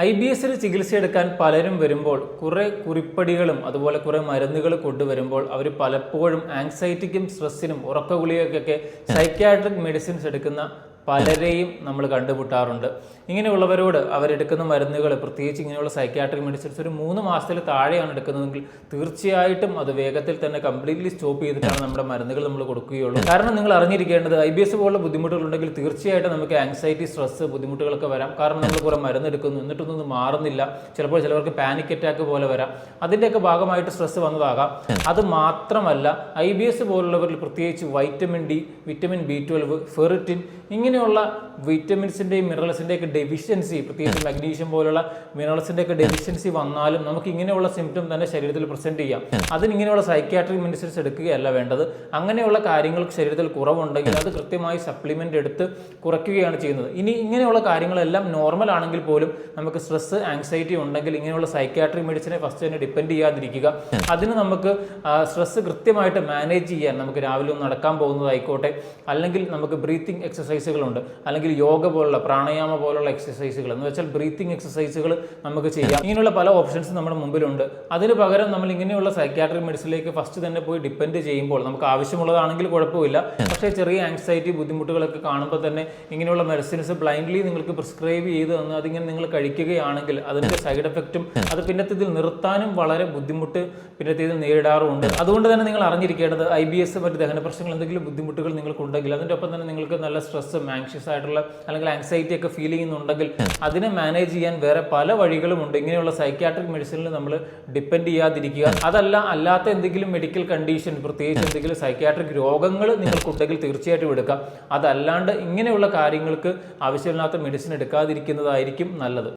IBS ചികിത്സയെടുക്കാൻ പലരും വരുമ്പോൾ കുറേ കുറിപ്പടികളും അതുപോലെ കുറേ മരുന്നുകൾ കൊണ്ടുവരുമ്പോൾ അവർ പലപ്പോഴും ആങ്സൈറ്റിക്കും സ്ട്രെസ്സിനും ഉറക്ക ഗുളികയ്ക്കൊക്കെ സൈക്യാട്രിക് മെഡിസിൻസ് എടുക്കുന്ന പലരെയും നമ്മൾ കണ്ടുമുട്ടാറുണ്ട്. ഇങ്ങനെയുള്ളവരോട് അവരെടുക്കുന്ന മരുന്നുകൾ, പ്രത്യേകിച്ച് ഇങ്ങനെയുള്ള സൈക്യാട്രിക് മെഡിസിൻസ് ഒരു 3 മാസത്തിൽ താഴെയാണ് എടുക്കുന്നതെങ്കിൽ തീർച്ചയായിട്ടും അത് വേഗത്തിൽ തന്നെ കംപ്ലീറ്റ്ലി സ്റ്റോപ്പ് ചെയ്തിട്ടാണ് നമ്മുടെ മരുന്നുകൾ നമ്മൾ കൊടുക്കുകയുള്ളൂ. കാരണം നിങ്ങൾ അറിഞ്ഞിരിക്കേണ്ടത് IBS പോലുള്ള ബുദ്ധിമുട്ടുകളുണ്ടെങ്കിൽ തീർച്ചയായിട്ടും നമുക്ക് ആങ്സൈറ്റി, സ്ട്രെസ് ബുദ്ധിമുട്ടുകളൊക്കെ വരാം. കാരണം നമ്മൾ കുറേ മരുന്ന് എടുക്കുന്നു, എന്നിട്ടൊന്നും മാറുന്നില്ല. ചിലപ്പോൾ ചിലവർക്ക് പാനിക് അറ്റാക്ക് പോലെ വരാം. അതിൻ്റെയൊക്കെ ഭാഗമായിട്ട് സ്ട്രെസ് വന്നതാകാം. അത് മാത്രമല്ല IBS പോലുള്ളവരിൽ പ്രത്യേകിച്ച് vitamin D, vitamin B12, ferritin ഇങ്ങനെയുള്ള വിറ്റമിൻസിൻ്റെയും മിനറൽസിൻ്റെയൊക്കെ ഡെഫിഷ്യൻസി, പ്രത്യേകിച്ച് മഗ്നീഷ്യം പോലുള്ള മിനറൽസിൻ്റെയൊക്കെ ഡെഫിഷ്യൻസി വന്നാലും നമുക്ക് ഇങ്ങനെയുള്ള സിംറ്റം തന്നെ ശരീരത്തിൽ പ്രസൻറ്റ് ചെയ്യാം. അതിനിങ്ങനെയുള്ള സൈക്യാട്രിക് മെഡിസിൻസ് എടുക്കുകയല്ല വേണ്ടത്. അങ്ങനെയുള്ള കാര്യങ്ങൾക്ക് ശരീരത്തിൽ കുറവുണ്ടെങ്കിൽ അത് കൃത്യമായി സപ്ലിമെൻ്റ് എടുത്ത് കുറയ്ക്കുകയാണ് ചെയ്യുന്നത്. ഇനി ഇങ്ങനെയുള്ള കാര്യങ്ങളെല്ലാം നോർമൽ ആണെങ്കിൽ പോലും നമുക്ക് സ്ട്രെസ്, ആങ്സൈറ്റി ഉണ്ടെങ്കിൽ ഇങ്ങനെയുള്ള സൈക്യാട്രിക് മെഡിസിനെ ഫസ്റ്റ് തന്നെ ഡിപ്പെൻഡ് ചെയ്യാതിരിക്കുക. അതിന് നമുക്ക് സ്ട്രെസ് കൃത്യമായിട്ട് മാനേജ് ചെയ്യാൻ നമുക്ക് രാവിലെ ഒന്ന് നടക്കാൻ പോകുന്നതായിക്കോട്ടെ, അല്ലെങ്കിൽ നമുക്ക് ബ്രീത്തിങ് എക്സസൈസുകളുണ്ട്, അല്ലെങ്കിൽ യോഗ പോലുള്ള പ്രാണായാമ പോലുള്ള എക്സസൈസുകൾ എന്ന് വെച്ചാൽ ബ്രീത്തിങ് എക്സസൈസുകൾ നമുക്ക് ചെയ്യാം. ഇങ്ങനെയുള്ള പല ഓപ്ഷൻസ് നമ്മുടെ മുമ്പിലുണ്ട്. അതിന് പകരം നമ്മൾ ഇങ്ങനെയുള്ള സൈക്യാട്രിക് മെഡിസിനിലേക്ക് ഫസ്റ്റ് തന്നെ പോയി ഡിപ്പെൻഡ് ചെയ്യുമ്പോൾ നമുക്ക് ആവശ്യമുള്ളതാണെങ്കിൽ കുഴപ്പമില്ല. പക്ഷേ ചെറിയ ആങ്സൈറ്റി ബുദ്ധിമുട്ടുകളൊക്കെ കാണുമ്പോൾ തന്നെ ഇങ്ങനെയുള്ള മെഡിസിൻസ് ബ്ലൈൻഡ്ലി നിങ്ങൾക്ക് പ്രിസ്ക്രൈബ് ചെയ്ത് തന്ന് അതിങ്ങനെ നിങ്ങൾ കഴിക്കുകയാണെങ്കിൽ അതിൻ്റെ സൈഡ് എഫക്റ്റും അത് പിന്നത്തേതിൽ നിർത്താനും വളരെ ബുദ്ധിമുട്ട് പിന്നത്തേതിൽ നേരിടാറുമുണ്ട്. അതുകൊണ്ട് തന്നെ നിങ്ങൾ അറിഞ്ഞിരിക്കേണ്ടത് IBS മറ്റ് ദഹന പ്രശ്നങ്ങൾ എന്തെങ്കിലും ബുദ്ധിമുട്ടുകൾ നിങ്ങൾക്കുണ്ടെങ്കിൽ അതിൻ്റെ ഒപ്പം തന്നെ നിങ്ങൾക്ക് നല്ല സ്ട്രെസ്സും ആങ്ഷ്യസ് ആയിട്ടുള്ള അല്ലെങ്കിൽ ആങ്സൈറ്റി ഒക്കെ ഫീൽ ചെയ്യുന്നുണ്ടെങ്കിൽ അതിനെ മാനേജ് ചെയ്യാൻ വേറെ പല വഴികളുമുണ്ട്. ഇങ്ങനെയുള്ള സൈക്യാട്രിക് മെഡിസിനിൽ നമ്മൾ ഡിപ്പെൻഡ് ചെയ്യാതിരിക്കുക. അല്ലാത്ത എന്തെങ്കിലും മെഡിക്കൽ കണ്ടീഷൻ, പ്രത്യേകിച്ച് എന്തെങ്കിലും സൈക്യാട്രിക് രോഗങ്ങൾ നിങ്ങൾക്കുണ്ടെങ്കിൽ തീർച്ചയായിട്ടും എടുക്കാം. അതല്ലാണ്ട് ഇങ്ങനെയുള്ള കാര്യങ്ങൾക്ക് ആവശ്യമില്ലാത്ത മെഡിസിൻ എടുക്കാതിരിക്കുന്നതായിരിക്കും നല്ലത്.